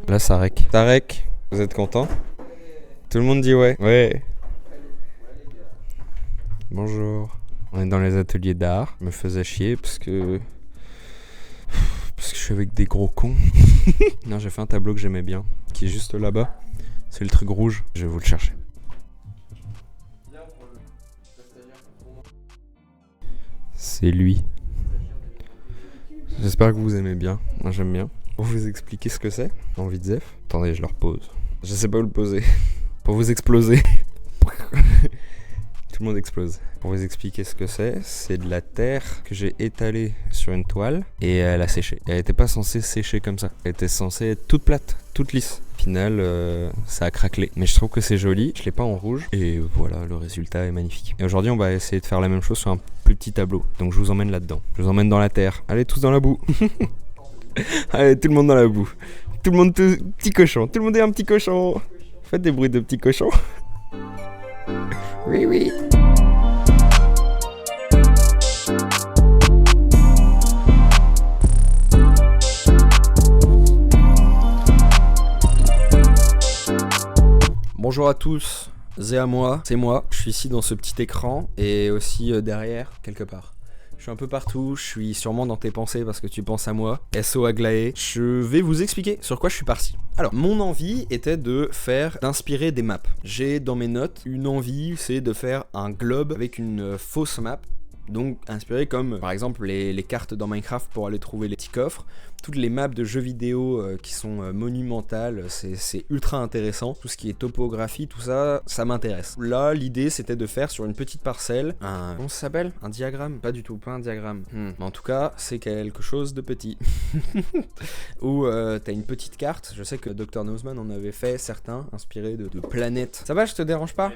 Là, ça rec. Ça rec. Vous êtes content? Tout le monde dit ouais. Ouais. Bonjour. On est dans les ateliers d'art. Je me faisais chier parce que je suis avec des gros cons. Non, j'ai fait un tableau que j'aimais bien, qui est juste là-bas. C'est le truc rouge. Je vais vous le chercher. C'est lui. J'espère que vous aimez bien. Moi, j'aime bien. Pour vous expliquer ce que c'est, envie de zef. Attendez, je le repose. Je sais pas où le poser. Pour vous exploser. Tout le monde explose. Pour vous expliquer ce que c'est de la terre que j'ai étalée sur une toile et elle a séché. Elle était pas censée sécher comme ça. Elle était censée être toute plate, toute lisse. Au final, ça a craquelé. Mais je trouve que c'est joli. Je l'ai pas en rouge. Et voilà, le résultat est magnifique. Et aujourd'hui, on va essayer de faire la même chose sur un plus petit tableau. Donc je vous emmène là-dedans. Je vous emmène dans la terre. Allez, tous dans la boue. Allez, tout le monde dans la boue. Tout le monde, petit cochon. Tout le monde est un petit cochon. Faites des bruits de petits cochons. Oui, oui. Bonjour à tous, c'est à moi, c'est moi. Je suis ici dans ce petit écran et aussi derrière, quelque part. Je suis un peu partout, je suis sûrement dans tes pensées parce que tu penses à moi. SO Aglaé. Je vais vous expliquer sur quoi je suis parti. Alors, mon envie était d'inspirer des maps. J'ai dans mes notes une envie, c'est de faire un globe avec une fausse map. Donc inspiré comme par exemple les cartes dans Minecraft pour aller trouver les petits coffres. Toutes les maps de jeux vidéo qui sont monumentales, c'est ultra intéressant. Tout ce qui est topographie, tout ça, ça m'intéresse. Là, l'idée c'était de faire sur une petite parcelle comment ça s'appelle? Un diagramme? Pas du tout, pas un diagramme. Mais en tout cas, c'est quelque chose de petit. Où t'as une petite carte. Je sais que Dr Nozman en avait fait certains, inspirés de planètes. Ça va, je te dérange pas?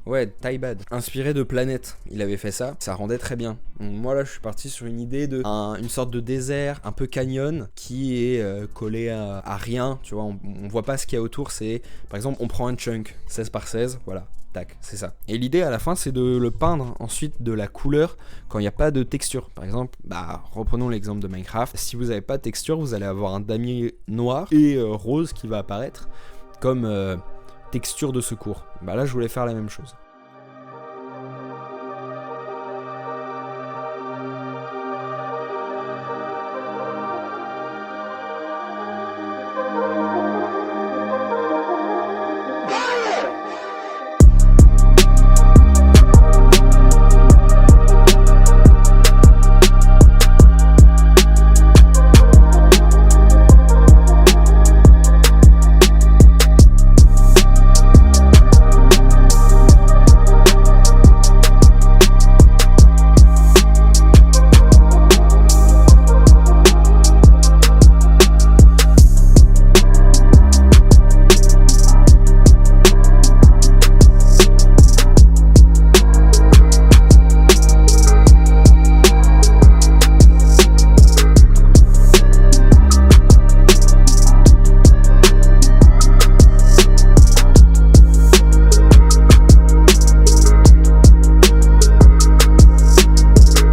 Ouais, Taibad. Inspiré de planètes, il avait fait ça, ça rendait très bien. Donc, moi là, je suis parti sur une idée de une sorte de désert, un peu canyon, qui est collé à rien, tu vois, on voit pas ce qu'il y a autour, c'est, par exemple, on prend un chunk, 16 par 16, voilà, tac, c'est ça. Et l'idée à la fin, c'est de le peindre ensuite de la couleur quand il n'y a pas de texture. Par exemple, reprenons l'exemple de Minecraft, si vous n'avez pas de texture, vous allez avoir un damier noir et rose qui va apparaître comme... texture de secours. Là je voulais faire la même chose.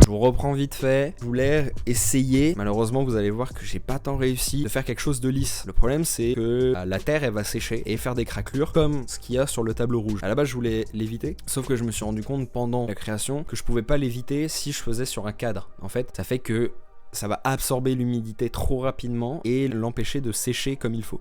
Reprends vite fait, je voulais essayer, malheureusement vous allez voir que j'ai pas tant réussi de faire quelque chose de lisse. Le problème c'est que la terre elle va sécher et faire des craquelures comme ce qu'il y a sur le tableau rouge. À la base je voulais l'éviter, sauf que je me suis rendu compte pendant la création que je pouvais pas l'éviter si je faisais sur un cadre. En fait ça fait que ça va absorber l'humidité trop rapidement et l'empêcher de sécher comme il faut.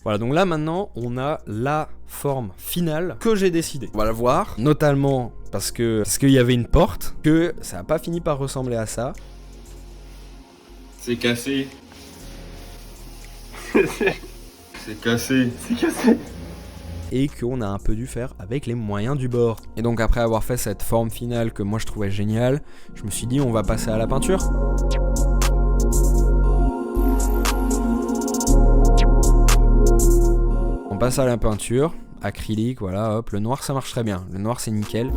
Voilà, donc là maintenant, on a la forme finale que j'ai décidé. On va la voir, notamment parce qu'il y avait une porte, que ça n'a pas fini par ressembler à ça. C'est cassé. C'est cassé. C'est cassé. Et qu'on a un peu dû faire avec les moyens du bord. Et donc après avoir fait cette forme finale que moi je trouvais géniale, je me suis dit on va passer à la peinture. On passe à la peinture, acrylique, voilà, hop, le noir ça marche très bien, le noir c'est nickel.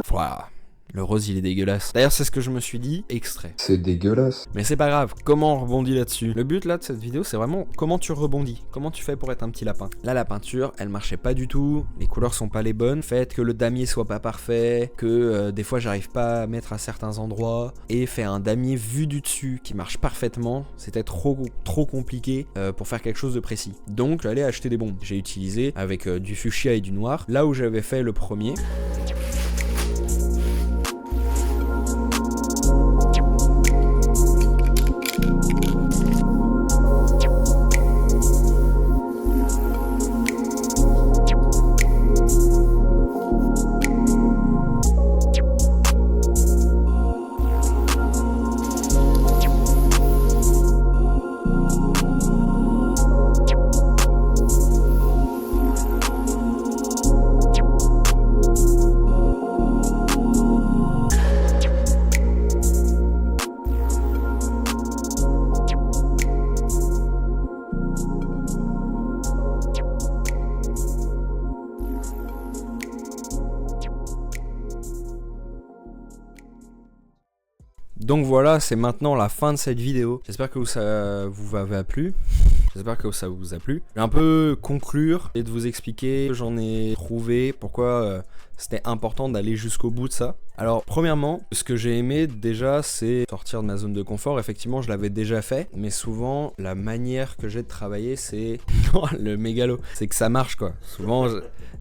Voilà. Le rose il est dégueulasse. D'ailleurs c'est ce que je me suis dit, extrait. C'est dégueulasse. Mais c'est pas grave, comment on rebondit là-dessus? Le but là de cette vidéo c'est vraiment comment tu rebondis, comment tu fais pour être un petit lapin. Là la peinture elle marchait pas du tout, les couleurs sont pas les bonnes, fait que le damier soit pas parfait, que des fois j'arrive pas à mettre à certains endroits, et faire un damier vu du dessus qui marche parfaitement, c'était trop compliqué pour faire quelque chose de précis. Donc j'allais acheter des bombes, j'ai utilisé avec du fuchsia et du noir, là où j'avais fait le premier. Donc voilà, c'est maintenant la fin de cette vidéo. J'espère que ça vous a plu. J'espère que ça vous a plu. Je vais un peu conclure et de vous expliquer ce que j'en ai trouvé, pourquoi c'était important d'aller jusqu'au bout de ça. Alors premièrement, ce que j'ai aimé déjà c'est sortir de ma zone de confort. Effectivement je l'avais déjà fait, mais souvent la manière que j'ai de travailler c'est le mégalo, c'est que ça marche quoi. Souvent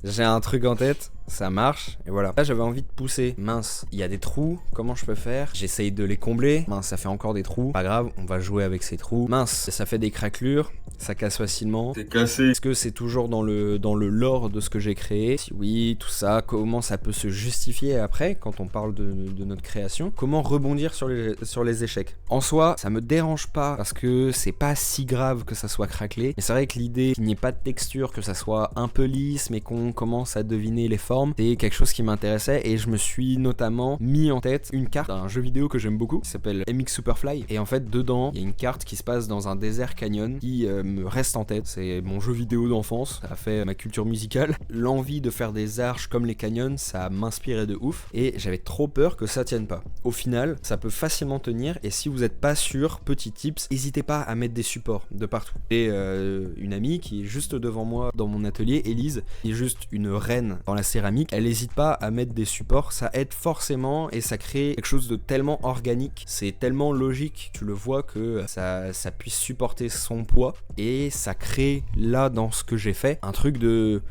j'ai un truc en tête, ça marche et voilà. Là j'avais envie de pousser, mince, il y a des trous, comment je peux faire? J'essaye de les combler, mince ça fait encore des trous, pas grave, on va jouer avec ces trous. Mince, ça fait des craquelures, ça casse facilement. C'est cassé. Est-ce que c'est toujours dans le lore de ce que j'ai créé? Si oui, tout ça, comment ça peut se justifier après quand on parle de notre création? Comment rebondir sur les échecs? En soi, ça me dérange pas parce que c'est pas si grave que ça soit craquelé. Mais c'est vrai que l'idée qu'il n'y ait pas de texture, que ça soit un peu lisse, mais qu'on commence à deviner les formes, c'est quelque chose qui m'intéressait et je me suis notamment mis en tête une carte d'un jeu vidéo que j'aime beaucoup qui s'appelle MX Superfly. Et en fait, dedans, il y a une carte qui se passe dans un désert canyon qui me reste en tête. C'est mon jeu vidéo d'enfance, ça a fait ma culture musicale. L'envie de faire des arches comme les canyons, ça m'inspirait de ouf et j'avais trop peur que ça tienne pas. Au final, ça peut facilement tenir et si vous n'êtes pas sûr, petit tips, n'hésitez pas à mettre des supports de partout. Et une amie qui est juste devant moi dans mon atelier, Elise, qui est juste une reine dans la céramique, elle n'hésite pas à mettre des supports, ça aide forcément et ça crée quelque chose de tellement organique, c'est tellement logique, tu le vois que ça puisse supporter son poids et ça crée là dans ce que j'ai fait un truc de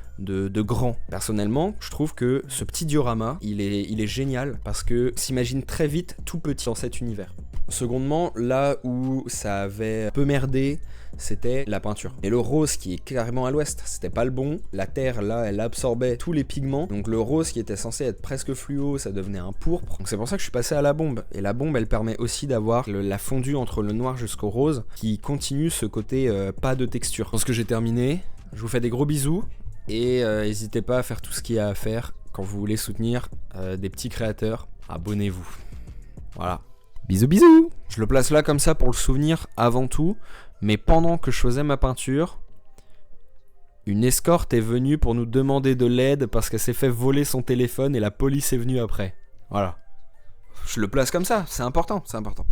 grand. Personnellement, je trouve que ce petit diorama, il est génial parce que s'imagine très vite tout petit dans cet univers. Secondement, là où ça avait peu merdé, c'était la peinture. Et le rose qui est carrément à l'ouest, c'était pas le bon. La terre, là, elle absorbait tous les pigments. Donc le rose qui était censé être presque fluo, ça devenait un pourpre. Donc c'est pour ça que je suis passé à la bombe. Et la bombe, elle permet aussi d'avoir la fondue entre le noir jusqu'au rose qui continue ce côté pas de texture. Pour ce que j'ai terminé, je vous fais des gros bisous. Et n'hésitez pas à faire tout ce qu'il y a à faire quand vous voulez soutenir des petits créateurs. Abonnez-vous. Voilà. Bisous bisous. Je le place là comme ça pour le souvenir avant tout. Mais pendant que je faisais ma peinture, une escorte est venue pour nous demander de l'aide parce qu'elle s'est fait voler son téléphone et la police est venue après. Voilà. Je le place comme ça, c'est important, c'est important.